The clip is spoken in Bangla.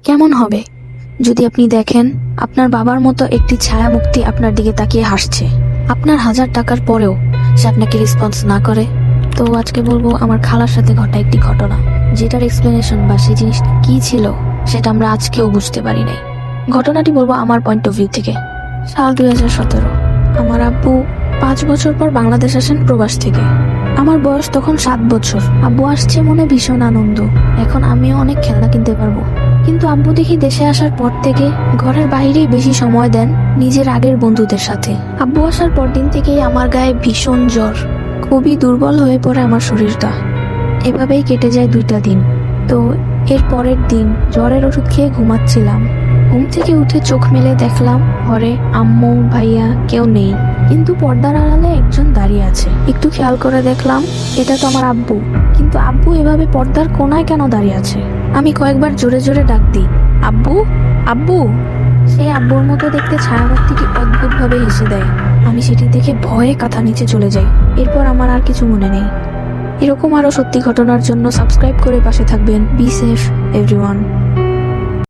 কেমন হবে যদি আপনি দেখেন আপনার বাবার মতো একটি ছায়ামূর্তি আপনার দিকে তাকিয়ে হাসছে, আপনার 1000 টাকার পরেও সে আপনাকে রেসপন্স না করে? তো আজকে বলবো আমার খালার সাথে ঘটা একটি ঘটনা, যেটার এক্সপ্লেনেশন বা সেই জিনিসটা কি ছিল সেটা আমরা আজকেও বুঝতে পারি নাই। ঘটনাটি বলবো আমার পয়েন্ট অফ ভিউ থেকে। সাল 2017। আমার আব্বু 5 বছর পর বাংলাদেশ আসেন প্রবাস থেকে। আমার বয়স তখন 7 বছর। আব্বু আসছে মনে ভীষণ আনন্দ, এখন আমিও অনেক খেলনা কিনতে পারবো। কিন্তু আব্বু দেখি দেশে আসার পর থেকে ঘরের বাইরেই বেশি সময় দেন নিজের আগের বন্ধুদের সাথে। আব্বু আসার পর দিন থেকেই আমার গায়ে ভীষণ জ্বর, খুবই দুর্বল হয়ে পড়ে আমার শরীরটা। এভাবেই কেটে যায় 2টা দিন। তো এর পরের দিন জ্বরের ওষুধ খেয়ে ঘুমাচ্ছিলাম। ঘুম থেকে উঠে চোখ মেলে দেখলাম ঘরে আম্মু ভাইয়া কেউ নেই, কিন্তু পর্দার আড়ালে একজন দাঁড়িয়ে আছে। একটু খেয়াল করে দেখলাম এটা তো আমার আব্বু, কিন্তু আব্বু এভাবে পর্দার কোনায় কেন দাঁড়িয়ে আছে? আমি কয়েকবার জোরে জোরে ডাক দিই, আব্বু আব্বু। সে আব্বুর মতো দেখতে ছায়ামূর্তিটি অদ্ভুতভাবে হেসে দেয়। আমি সেটি দেখে ভয়ে কাঁথা নিচে চলে যাই। এরপর আমার আর কিছু মনে নেই। এরকম আরো সত্যি ঘটনার জন্য সাবস্ক্রাইব করে পাশে থাকবেন। Be safe everyone.